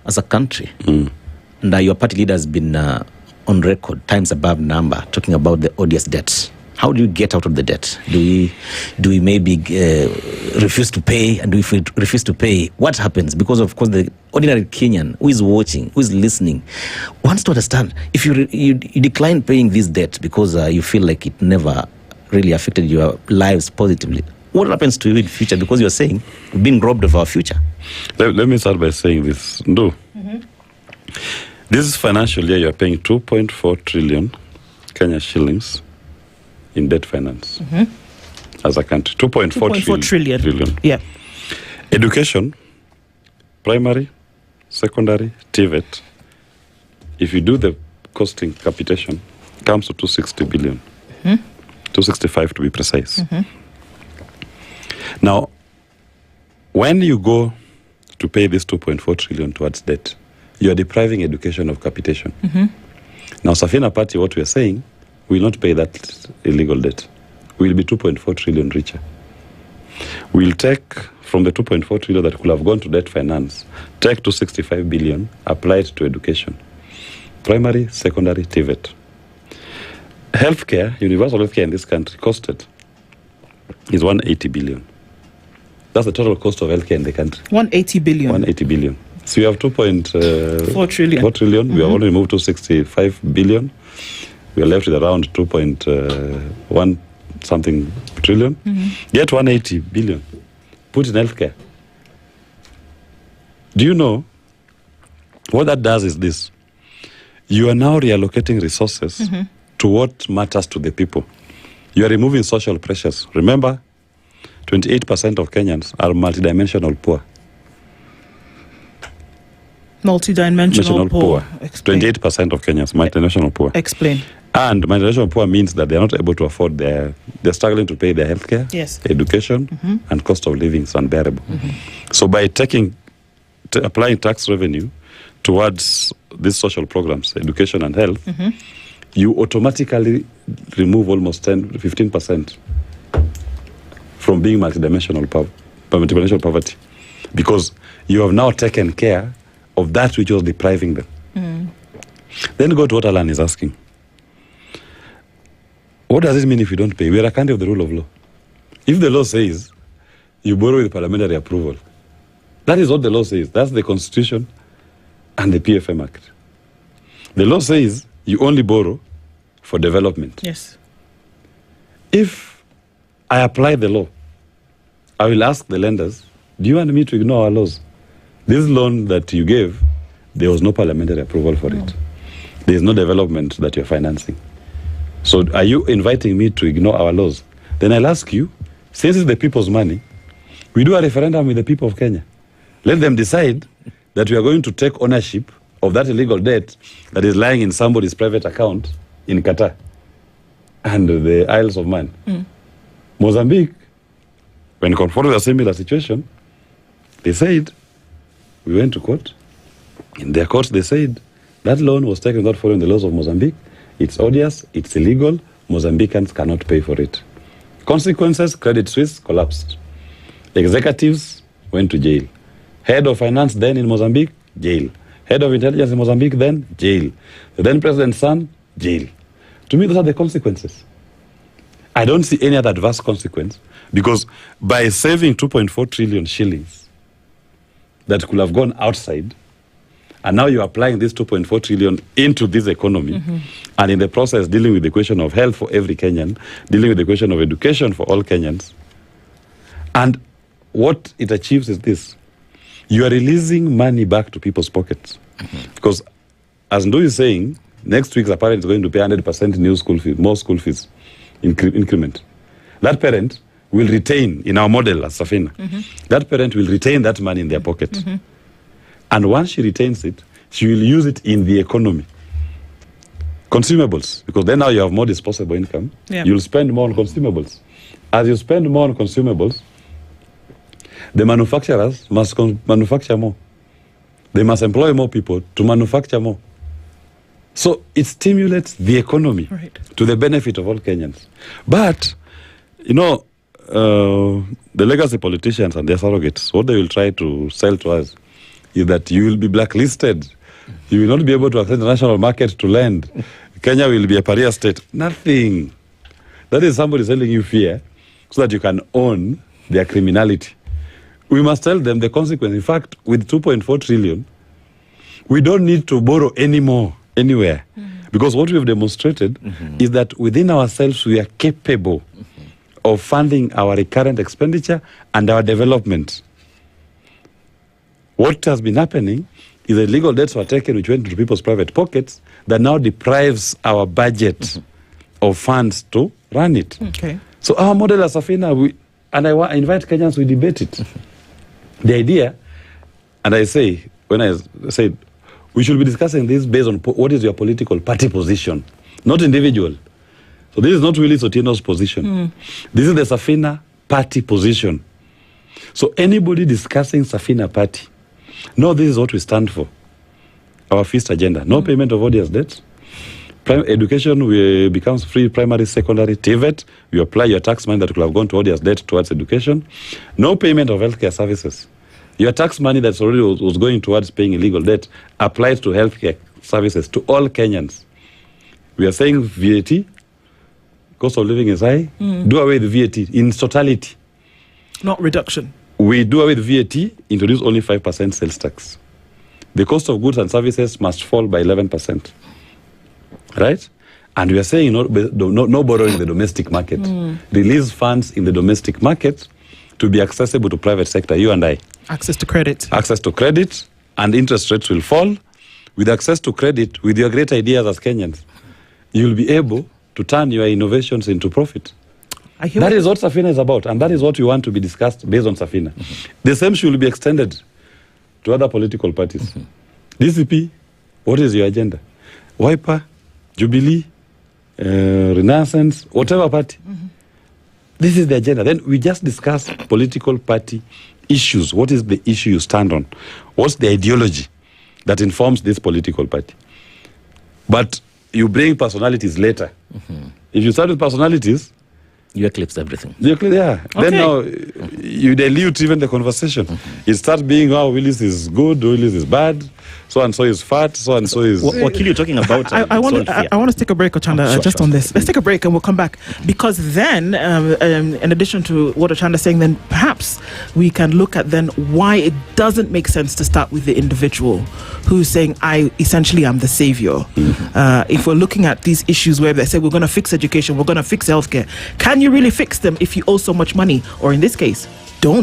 as a country, and your party leader has been on record times above number talking about the odious debts. How do you get out of the debt? Do we maybe refuse to pay? And if we refuse to pay, what happens? Because of course the ordinary Kenyan who is watching, who is listening, wants to understand if you decline paying this debt because you feel like it never really affected your lives positively. What happens to you in the future? Because you're saying we're being robbed of our future. Let me start by saying this. No. This financial year you're paying 2.4 trillion Kenya shillings in debt finance as a country. 2.4 trillion. Yeah. Education, primary, secondary, TVET, if you do the costing capitation, comes to 260 billion. 265 to be precise. Now, when you go to pay this 2.4 trillion towards debt, you are depriving education of capitation. Now, Safina Party, what we are saying, will not pay that illegal debt. We'll be 2.4 trillion richer. We'll take from the 2.4 trillion that could have gone to debt finance, take 265 billion, apply it to education. Primary, secondary, TVET. Healthcare, universal healthcare in this country, costed is 180 billion. That's the total cost of healthcare in the country. 180 billion. 180 billion. So we have 2.4 trillion. 4 trillion. We have only moved to 65 billion. We are left with around 2.1 something trillion. Get 180 billion. Put in healthcare. Do you know what that does is this? You are now reallocating resources to what matters to the people. You are removing social pressures. Remember, 28% of Kenyans are multidimensional poor. Multidimensional poor. 28% of Kenyans, multinational poor. Explain. And multinational poor means that they're not able to afford they're struggling to pay their healthcare, education, and cost of living is unbearable. So by applying tax revenue towards these social programs, education and health, you automatically remove almost 15% from being multidimensional poverty, because you have now taken care of that which was depriving them. Then go to what Alan is asking. What does it mean if you don't pay? We are a country of the rule of law. If the law says you borrow with parliamentary approval, that is what the law says. That's the Constitution and the PFM Act. The law says you only borrow for development. Yes. If I apply the law, I will ask the lenders, do you want me to ignore our laws? This loan that you gave, there was no parliamentary approval for it. There is no development that you're financing. So are you inviting me to ignore our laws? Then I'll ask you, since it's the people's money, we do a referendum with the people of Kenya. Let them decide that we are going to take ownership of that illegal debt that is lying in somebody's private account in Qatar and the Isles of Man. Mozambique, when confronted with a similar situation, they said, we went to court. In their courts, they said that loan was taken without following the laws of Mozambique. It's odious, it's illegal, Mozambicans cannot pay for it. Consequences, Credit Suisse collapsed. Executives went to jail. Head of finance then in Mozambique, jail. Head of intelligence in Mozambique then, jail. The then president's son, jail. To me, those are the consequences. I don't see any other adverse consequence, because by saving 2.4 trillion shillings that could have gone outside, and now you're applying this 2.4 trillion into this economy, and in the process dealing with the question of health for every Kenyan, dealing with the question of education for all Kenyans. And what it achieves is this. You are releasing money back to people's pockets. Because as Ndu is saying, next week the parent is going to pay 100% new school fees, more school fees increment. That parent will retain, in our model as Safina, that parent will retain that money in their pocket. And once she retains it, she will use it in the economy. Consumables, because then now you have more disposable income. You'll spend more on consumables. As you spend more on consumables, the manufacturers must manufacture more. They must employ more people to manufacture more. So it stimulates the economy to the benefit of all Kenyans. But, you know, the legacy politicians and their surrogates, what they will try to sell to us is that you will be blacklisted. You will not be able to access the national market to lend. Kenya will be a pariah state. Nothing. That is somebody selling you fear so that you can own their criminality. We must tell them the consequence. In fact, with 2.4 trillion, we don't need to borrow anymore anywhere. Because what we have demonstrated is that within ourselves, we are capable of funding our recurrent expenditure and our development. What has been happening is that legal debts were taken which went into people's private pockets that now deprives our budget of funds to run it. Okay. So our model as Safina, I invite Kenyans, we debate it. The idea, and I say, when I said, we should be discussing this based on what is your political party position, not individual. So this is not really Otieno's position. This is the Safina party position. So anybody discussing Safina party, no, this is what we stand for. Our fifth agenda. No payment of odious debts. Education becomes free, primary, secondary, TVET. You apply your tax money that could have gone to odious debt towards education. No payment of healthcare services. Your tax money that's already was going towards paying illegal debt applies to healthcare services to all Kenyans. We are saying VAT, cost of living is high. Do away with VAT in totality. Not reduction. We do away with VAT, introduce only 5% sales tax. The cost of goods and services must fall by 11%. Right? And we are saying no borrowing in the domestic market. Release funds in the domestic market to be accessible to private sector, you and I. Access to credit. Access to credit, and interest rates will fall. With access to credit, with your great ideas as Kenyans, you will be able to turn your innovations into profit. That is what Safina is about, and that is what we want to be discussed based on Safina. The same should be extended to other political parties. DCP, what is your agenda? Wiper, Jubilee, Renaissance, whatever party. This is the agenda. Then we just discuss political party issues. What is the issue you stand on? What's the ideology that informs this political party? But you bring personalities later. If you start with personalities, you eclipse everything. Yeah. Okay. Then now you dilute even the conversation. It starts being, oh, Willis is good, Willis is bad, so and so is fat, so and so is. What are you talking about? I want to take a break, Ochanda, sure, on this. Let's take a break and we'll come back, because then, in addition to what Ochanda is saying, then perhaps we can look at then why it doesn't make sense to start with the individual who's saying, I essentially am the savior. If we're looking at these issues where they say we're going to fix education, we're going to fix healthcare, can you really fix them if you owe so much money? Or in this case, don't